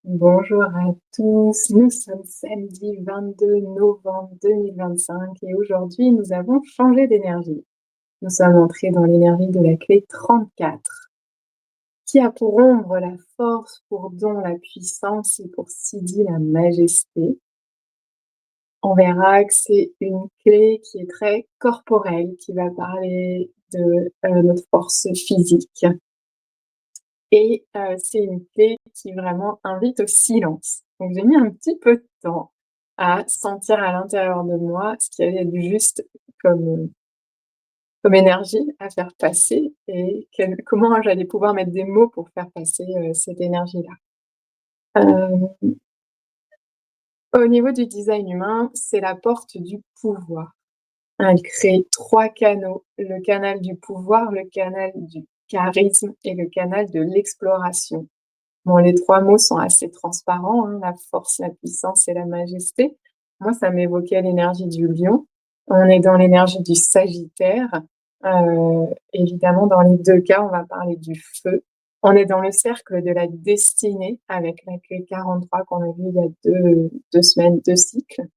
Bonjour à tous, nous sommes samedi 22 novembre 2025 et aujourd'hui nous avons changé d'énergie. Nous sommes entrés dans l'énergie de la clé 34 qui a pour ombre la force, pour don la puissance et pour Sidi la majesté. On verra que c'est une clé qui est très corporelle, qui va parler de notre force physique. Et c'est une clé qui vraiment invite au silence. Donc j'ai mis un petit peu de temps à sentir à l'intérieur de moi ce qu'il y avait de juste comme, comme énergie à faire passer et comment j'allais pouvoir mettre des mots pour faire passer, cette énergie-là. Hem, Au niveau du design humain, c'est la porte du pouvoir. Elle crée 3 canaux, le canal du pouvoir, le canal du charisme et le canal de l'exploration. Bon, les 3 mots sont assez transparents, hein, la force, la puissance et la majesté. Moi, ça m'évoquait l'énergie du lion. On est dans l'énergie du sagittaire. Évidemment, dans les 2 cas, on va parler du feu. On est dans le cercle de la destinée avec la clé 43 qu'on a vu il y a 2 semaines, 2 cycles.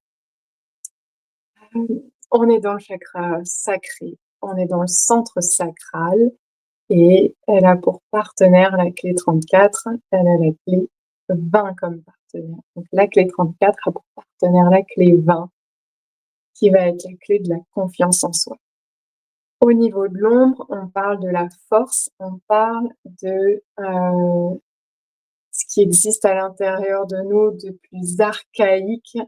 On est dans le chakra sacré, on est dans le centre sacral et elle a pour partenaire la clé 34, elle a la clé 20 comme partenaire. Donc la clé 34 a pour partenaire la clé 20, qui va être la clé de la confiance en soi. Au niveau de l'ombre, on parle de la force, on parle de ce qui existe à l'intérieur de nous de plus archaïque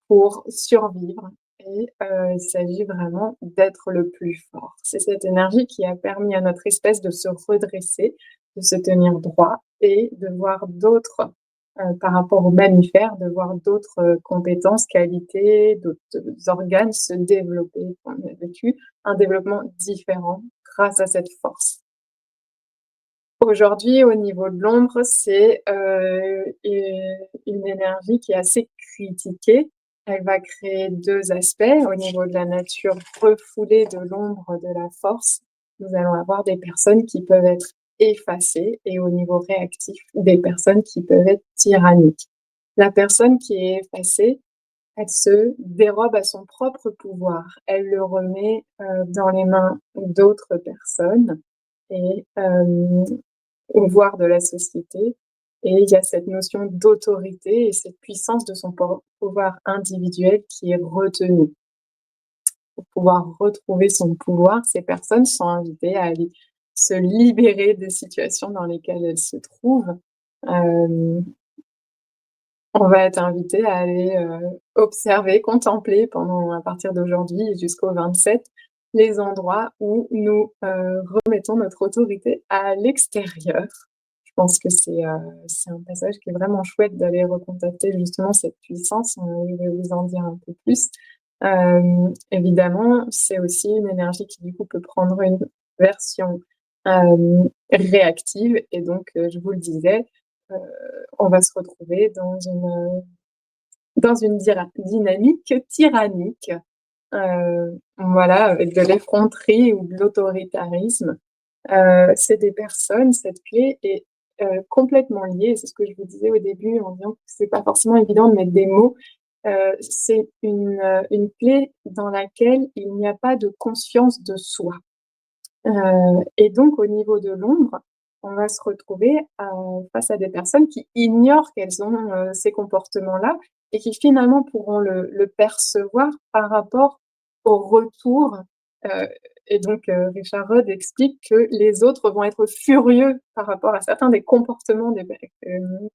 pour survivre et il s'agit vraiment d'être le plus fort. C'est cette énergie qui a permis à notre espèce de se redresser, de se tenir droit et de voir d'autres, par rapport aux mammifères, de voir d'autres, compétences, qualités, d'autres organes se développer. On a vécu un développement différent grâce à cette force. Aujourd'hui, au niveau de l'ombre, c'est, une énergie qui est assez critiquée. Elle va créer 2 aspects. Au niveau de la nature refoulée de l'ombre de la force, nous allons avoir des personnes qui peuvent être effacées et au niveau réactif, des personnes qui peuvent être tyranniques. La personne qui est effacée, elle se dérobe à son propre pouvoir. Elle le remet, dans les mains d'autres personnes et au voir de la société et il y a cette notion d'autorité et cette puissance de son pouvoir individuel qui est retenue. Pour pouvoir retrouver son pouvoir, ces personnes sont invitées à aller se libérer des situations dans lesquelles elles se trouvent. Hem, on va être invité à aller, observer, contempler pendant à partir d'aujourd'hui jusqu'au 27, les endroits où nous, remettons notre autorité à l'extérieur. Je pense que c'est un passage qui est vraiment chouette d'aller recontacter justement cette puissance, je vais vous en dire un peu plus. Évidemment, c'est aussi une énergie qui du coup peut prendre une version, réactive et donc, je vous le disais, heu, on va se retrouver dans une dynamique tyrannique, voilà, avec de l'effronterie ou de l'autoritarisme. C'est des personnes, cette clé est, complètement liée, c'est ce que je vous disais au début en disant que c'est pas forcément évident de mettre des mots. C'est une clé dans laquelle il n'y a pas de conscience de soi. Et donc au niveau de l'ombre, on va se retrouver, face à des personnes qui ignorent qu'elles ont, ces comportements-là et qui finalement pourront le percevoir par rapport au retour, heu et donc Richard Rudd explique que les autres vont être furieux par rapport à certains des comportements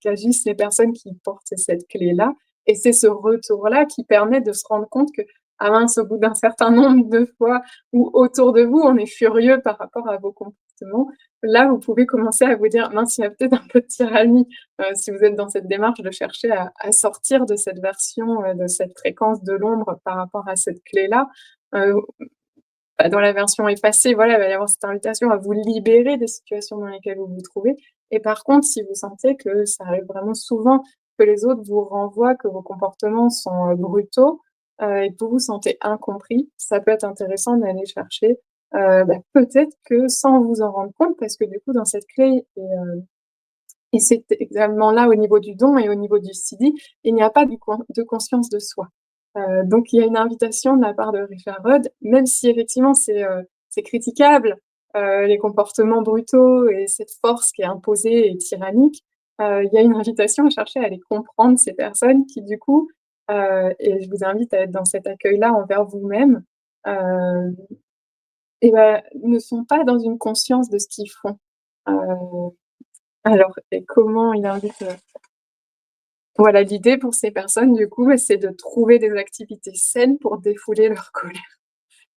qu'agissent les personnes qui portent cette clé-là et c'est ce retour-là qui permet de se rendre compte que, ah mince, au bout d'un certain nombre de fois ou autour de vous, on est furieux par rapport à vos comportements. Là, vous pouvez commencer à vous dire: «Mince, il y a peut-être un peu de tyrannie», si vous êtes dans cette démarche de chercher à sortir de cette version, de cette fréquence de l'ombre par rapport à cette clé-là. Heu, Bah, dans la version effacée, voilà, il va y avoir cette invitation à vous libérer des situations dans lesquelles vous vous trouvez et par contre, si vous sentez que ça arrive vraiment souvent, que les autres vous renvoient, que vos comportements sont, brutaux, et que vous vous sentez incompris, ça peut être intéressant d'aller chercher, peut-être que sans vous en rendre compte parce que du coup dans cette clé et c'est également là au niveau du don et au niveau du sidi, il n'y a pas de conscience de soi. Donc il y a une invitation de la part de Richard Rudd, même si effectivement c'est critiquable, les comportements brutaux et cette force qui est imposée et tyrannique, il y a une invitation à chercher à les comprendre, ces personnes qui du coup, et je vous invite à être dans cet accueil-là envers vous-même, heu et bah, ne sont pas dans une conscience de ce qu'ils font. Heu, alors et comment il invite, voilà, l'idée pour ces personnes du coup, bah, c'est de trouver des activités saines pour défouler leur colère.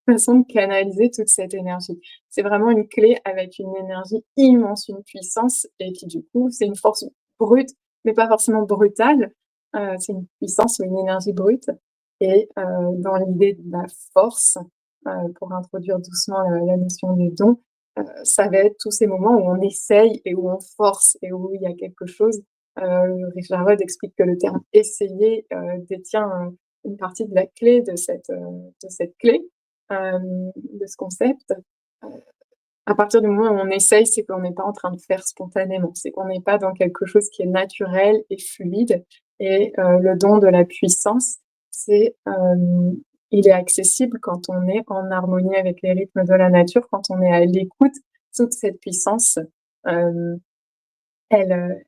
Façon de canaliser toute cette énergie. C'est vraiment une clé avec une énergie immense, une puissance et qui du coup, c'est une force brute, mais pas forcément brutale. C'est une puissance ou une énergie brute et dans l'idée de la force, pour introduire doucement la notion du don, ça va être tous ces moments où on essaye et où on force et où il y a quelque chose. Richard Rudd explique que le terme «essayer», détient, une partie de la clé de cette clé de ce concept. Heu, à partir du moment où on essaye, c'est qu'on n'est pas en train de faire spontanément, c'est qu'on n'est pas dans quelque chose qui est naturel et fluide et le don de la puissance, c'est, il est accessible quand on est en harmonie avec les rythmes de la nature, quand on est à l'écoute. Toute cette puissance, hem, elle,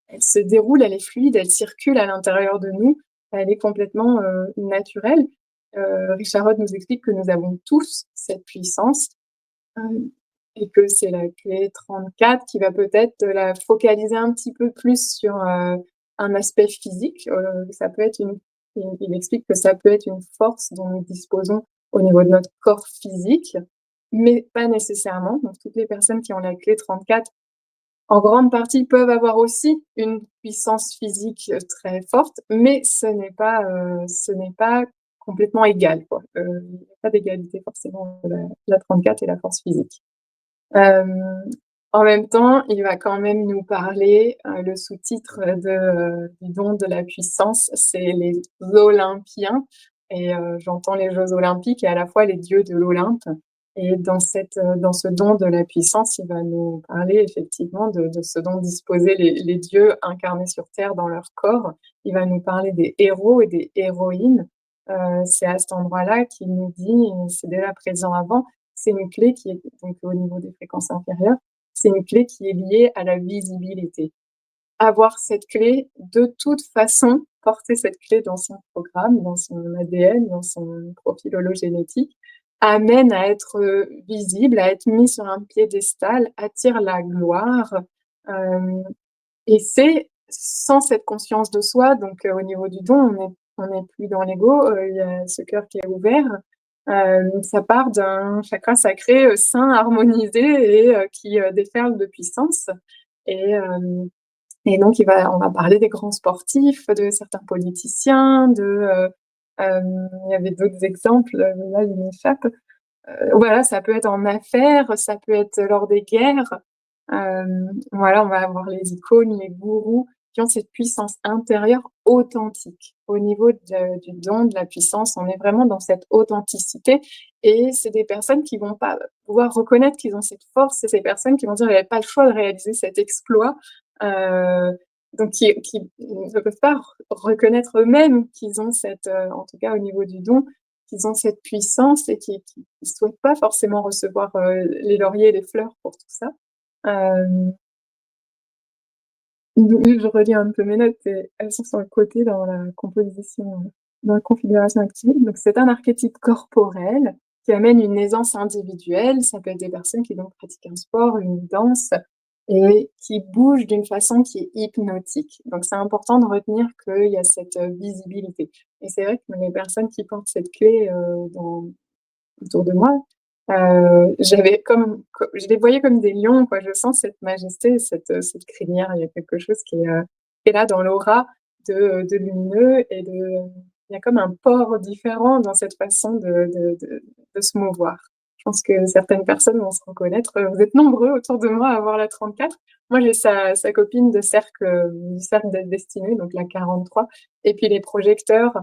elle se déroule, elle est fluide, elle circule à l'intérieur de nous, elle est complètement, naturelle. Richard Rudd nous explique que nous avons tous cette puissance, hem et que c'est la clé 34 qui va peut-être la focaliser un petit peu plus sur, un aspect physique. Ça peut être une il explique que ça peut être une force dont nous disposons au niveau de notre corps physique, mais pas nécessairement. Donc toutes les personnes qui ont la clé 34 en grande partie, peuvent avoir aussi une puissance physique, très forte, mais ce n'est pas complètement égal, quoi. Il n'y a pas d'égalité forcément entre la 34 et la force physique. Hem, en même temps, il va quand même nous parler, le sous-titre du don de la puissance, c'est les Olympiens et j'entends les jeux olympiques et à la fois les dieux de l'Olympe et dans ce don de la puissance, il va nous parler effectivement de ce dont disposaient les dieux incarnés sur terre dans leur corps. Il va nous parler des héros et des héroïnes. C'est à cet endroit-là qu'il nous dit, et c'est déjà présent avant, c'est une clé qui est donc au niveau des fréquences inférieures, c'est une clé qui est liée à la visibilité. Avoir cette clé, de toute façon, porter cette clé dans son programme, dans son ADN, dans son profil hologénétique, amène à être, visible, à être mis sur un piédestal, attire la gloire, hem et c'est sans cette conscience de soi, donc au niveau du don, on n'est plus dans l'ego, il y a ce cœur qui est ouvert. Ça part d'un chakra sacré, sain, harmonisé et qui, déferle de puissance et donc on va parler des grands sportifs, de certains politiciens, il y avait d'autres exemples, là, ils m'échappent. Voilà, ça peut être en affaires, ça peut être lors des guerres. Voilà, on va avoir les icônes, les gourous qui ont cette puissance intérieure authentique. Au niveau du don, de la puissance, on est vraiment dans cette authenticité et c'est des personnes qui vont pas pouvoir reconnaître qu'ils ont cette force. C'est ces personnes qui vont dire: «J'avais pas le choix de réaliser cet exploit», donc qui ne peuvent pas reconnaître eux-mêmes qu'ils ont cette, en tout cas au niveau du don, qu'ils ont cette puissance et qui souhaitent pas forcément recevoir, les lauriers et les fleurs pour tout ça. Hem, je relis un peu mes notes et elles sont sur le côté dans la composition, dans la configuration activée. Donc c'est un archétype corporel qui amène une aisance individuelle. Ça peut être des personnes qui donc pratiquent un sport, une danse et qui bougent d'une façon qui est hypnotique. Donc c'est important de retenir qu'il y a cette, visibilité et c'est vrai que les personnes qui portent cette clé, dans autour de moi, j'avais comme co je les voyais comme des lions, quoi. Je sens cette majesté, cette crinière. Il y a quelque chose qui est là dans l'aura de lumineux et il y a comme un port différent dans cette façon de se mouvoir. Je pense que certaines personnes vont se reconnaître. Vous êtes nombreux autour de moi à avoir la 34. Moi, j'ai sa copine de cercle, du cercle de destinée, donc la 43 et puis les projecteurs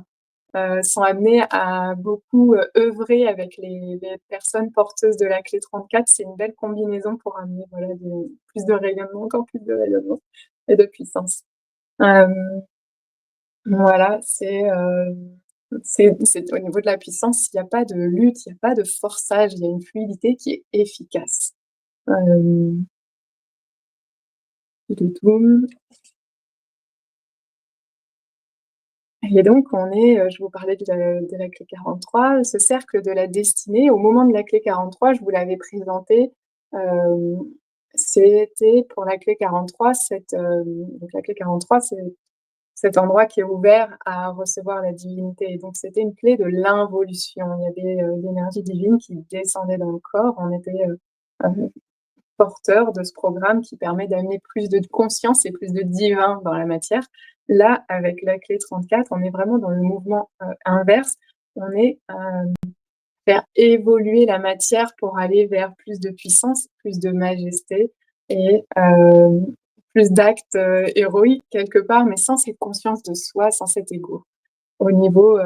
sont amenés à beaucoup, œuvrer avec les personnes porteuses de la clé 34. C'est une belle combinaison pour amener, voilà, plus de rayonnement, encore plus de rayonnement. et de puissance. Hem, voilà, c'est au niveau de la puissance, il y a pas de lutte, il y a pas de forçage, il y a une fluidité qui est efficace. Hem, toutoum. Et donc on est, je vous parlais de la clé 43, ce cercle de la destinée. Au moment de la clé 43, je vous l'avais présenté, hem, c'était pour la clé 43, donc la clé 43, c'est cet endroit qui est ouvert à recevoir la divinité. Donc c'était une clé de l'involution. Il y avait, l'énergie divine qui descendait dans le corps. On était, porteur de ce programme qui permet d'amener plus de conscience et plus de divin dans la matière. Là, avec la clé 34, on est vraiment dans le mouvement, inverse. On est à faire évoluer la matière pour aller vers plus de puissance, plus de majesté et plus d'actes, héroïques quelque part, mais sans cette conscience de soi, sans cet ego. Au niveau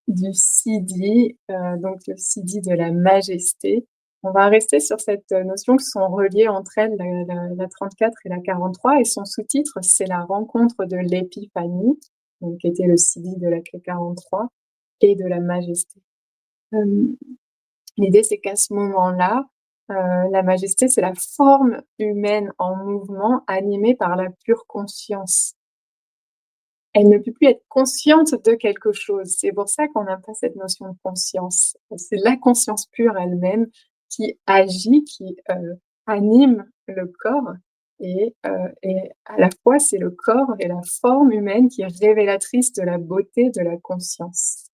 du Sidi, donc le Sidi de la majesté. On va rester sur cette, notion que sont reliées entre elles la 34 et la 43 et son sous-titre, c'est la rencontre de l'épiphanie, donc qui était le Sidi de la clé 43 et de la majesté. Hem, l'idée c'est qu'à ce moment-là, la majesté, c'est la forme humaine en mouvement animée par la pure conscience. Elle ne peut plus être consciente de quelque chose. C'est pour ça qu'on n'a pas cette notion de conscience. C'est la conscience pure elle-même qui agit, qui, anime le corps et à la fois, c'est le corps et la forme humaine qui est révélatrice de la beauté de la conscience.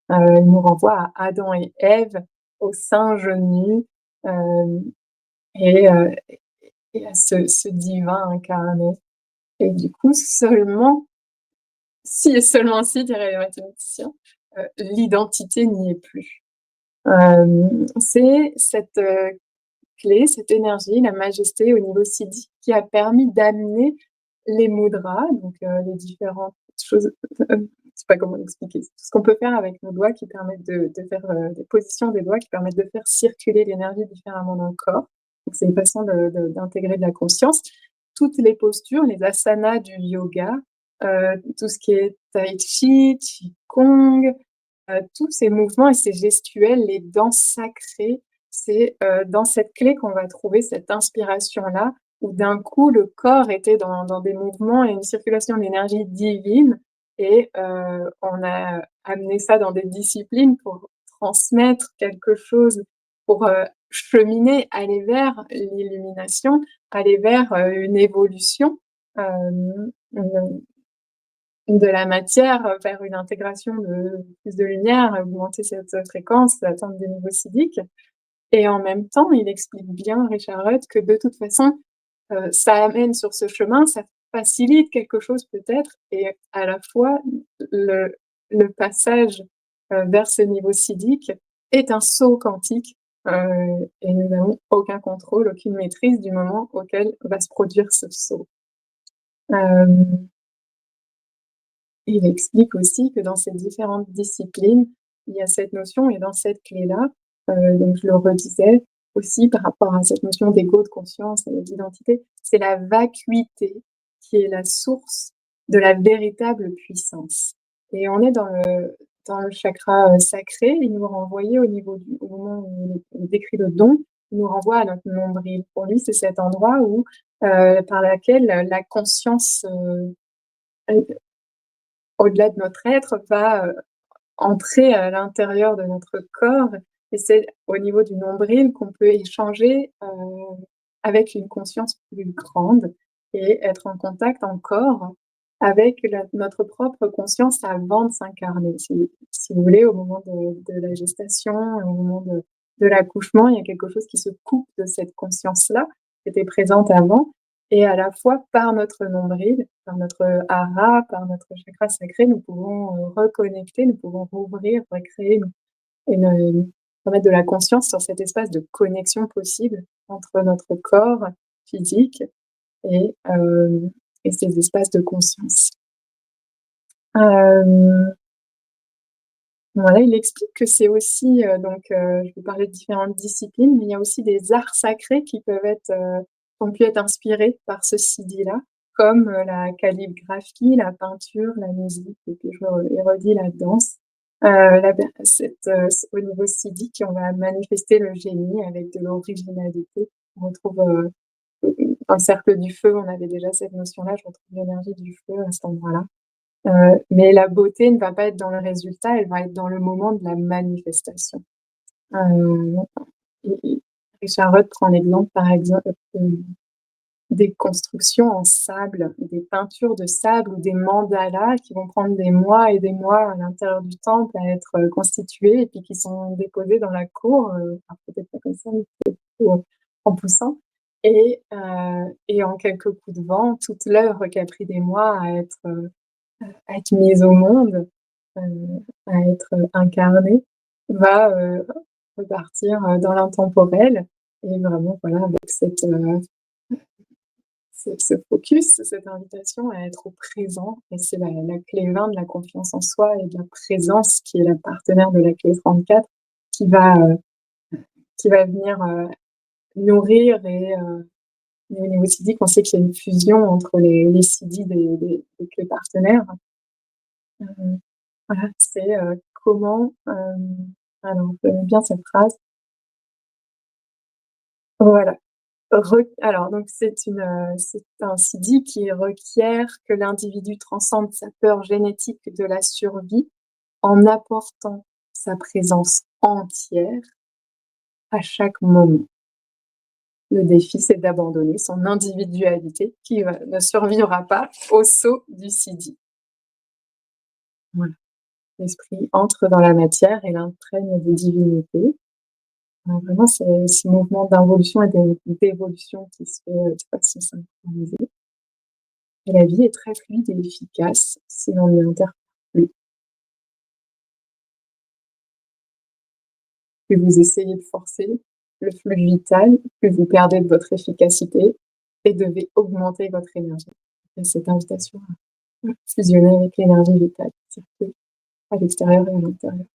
Il nous renvoie à Adam et Ève, au singe nu, hem et heu et à ce divin incarné et du coup, seulement si et seulement si, diraient les mathématiciens, l'identité n'y est plus. C'est cette, clé, cette énergie, la majesté au niveau siddhi qui a permis d'amener les mudras, donc les différentes choses, je sais pas comment l'expliquer. Tout ce qu'on peut faire avec nos doigts qui permettent de faire, des positions des doigts qui permettent de faire circuler l'énergie différemment dans le corps. Donc c'est une façon d'intégrer de la conscience. Toutes les postures, les asanas du yoga, tout ce qui est tai chi, qigong, tous ces mouvements et ces gestuels, les danses sacrées, c'est, dans cette clé qu'on va trouver cette inspiration-là, où d'un coup le corps était dans des mouvements et une circulation d'énergie divine et on a amené ça dans des disciplines pour transmettre quelque chose, pour, cheminer, aller vers l'illumination, aller vers, une évolution, hem, de la matière, vers une intégration de plus de lumière, augmenter cette, fréquence, atteindre des niveaux siddhiques et en même temps, il explique bien, Richard Rudd, que de toute façon, ça amène sur ce chemin, ça facilite quelque chose peut-être et à la fois le le passage, vers ce niveau siddhique est un saut quantique, et nous n'avons aucun contrôle, aucune maîtrise du moment auquel va se produire ce saut. Hem Il explique aussi que dans ces différentes disciplines, il y a cette notion et dans cette clé-là, donc je le redisais aussi par rapport à cette notion d'ego, de conscience et d'identité, c'est la vacuité qui est la source de la véritable puissance et on est dans le chakra, sacré, il nous renvoyait au moment où il décrit le don, il nous renvoie à notre nombril. Pour lui, c'est cet endroit où, par laquelle la conscience, au-delà de notre être, va, entrer à l'intérieur de notre corps et c'est au niveau du nombril qu'on peut échanger, avec une conscience plus grande et être en contact encore avec notre propre conscience avant de s'incarner. Si vous voulez, au moment de la gestation, au moment de l'accouchement, il y a quelque chose qui se coupe de cette conscience-là, qui était présente avant et à la fois par notre nombril, par notre hara, par notre chakra sacré, nous pouvons, reconnecter, nous pouvons rouvrir, recréer remettre de la conscience sur cet espace de connexion possible entre notre corps physique et et ces espaces de conscience. Hem, voilà, il explique que c'est aussi, donc je vous parlais de différentes disciplines, mais il y a aussi des arts sacrés qui peuvent être, ont pu être inspirés par ce CD-là, comme, la calligraphie, la peinture, la musique et puis je et redis la danse. La per cette, au niveau CD on va manifester le génie avec de l'originalité. On retrouve, dans le cercle du feu, on avait déjà cette notion-là, je retrouve l'énergie du feu à cet endroit-là. Mais la beauté ne va pas être dans le résultat, elle va être dans le moment de la manifestation. Heu et Richard Rudd prend l'exemple, par exemple, des constructions en sable, des peintures de sable ou des mandalas qui vont prendre des mois et des mois à l'intérieur du temple à être, constitués et puis qui sont déposés dans la cour, enfin peut-être pas comme ça, mais plutôt en poussant et en quelques coups de vent, toute l'œuvre qui a pris des mois à être mise au monde, heu, à être, incarnée, va, repartir, dans l'intemporel et vraiment voilà avec ce focus, cette invitation à être au présent et c'est la clé 20 de la confiance en soi et de la présence qui est la partenaire de la clé 34 qui va, heu, qui va venir, nourrir et au niveau siddhique, on sait qu'il y a une fusion entre les siddhis des clés partenaires. Heu, voilà, c'est, comment, alors j'aime bien cette phrase. Voilà. Alors donc c'est un siddhi qui requiert que l'individu transcende sa peur génétique de la survie en apportant sa présence entière à chaque moment. Le défi, c'est d'abandonner son individualité qui, ne survivra pas au saut du siddhi. Voilà. L'esprit entre dans la matière et l'imprègne de divinité. Vraiment, c'est ce mouvement d'involution et d'évolution qui se fait, de façon synchronisée. Et la vie est très fluide et efficace si l'on n'y interfère plus. Plus vous essayez de forcer le flux vital, plus vous perdez de votre efficacité et devez augmenter votre énergie. Et cette invitation à fusionner avec l'énergie vitale qui circule à l'extérieur et à l'intérieur.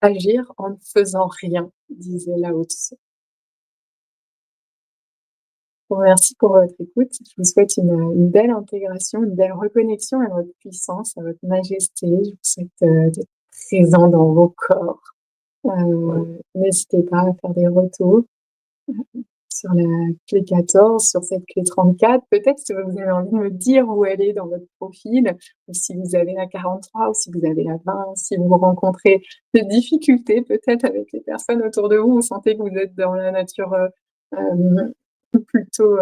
Agir en ne faisant rien, disait Lao Tse. Je vous remercie pour votre écoute. Je vous souhaite une belle intégration, une belle reconnexion à votre puissance, à votre majesté. Je vous souhaite, d'être présent dans vos corps. N'hésitez pas à faire des retours sur la clé 14, sur cette clé 34. Peut-être que vous avez envie de me dire où elle est dans votre profil, ou si vous avez la 43 ou si vous avez la 20, si vous rencontrez des difficultés peut-être avec les personnes autour de vous, vous sentez que vous êtes dans la nature, hem, plutôt,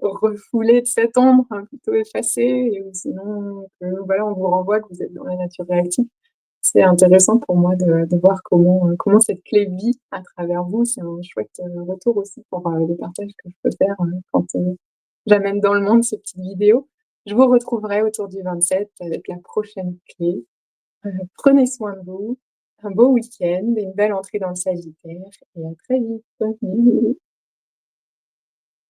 refoulée de cette ombre, hein, plutôt effacée et ou sinon que voilà, on vous renvoie que vous êtes dans la nature réactive. C'est intéressant pour moi de voir comment cette clé vit à travers vous. C'est un chouette, retour aussi pour, les partages que je peux faire, quand, j'amène dans le monde ces petites vidéos. Je vous retrouverai autour du 27 avec la prochaine clé. Prenez soin de vous, un beau week-end et une belle entrée dans le Sagittaire et à très vite. Bisous.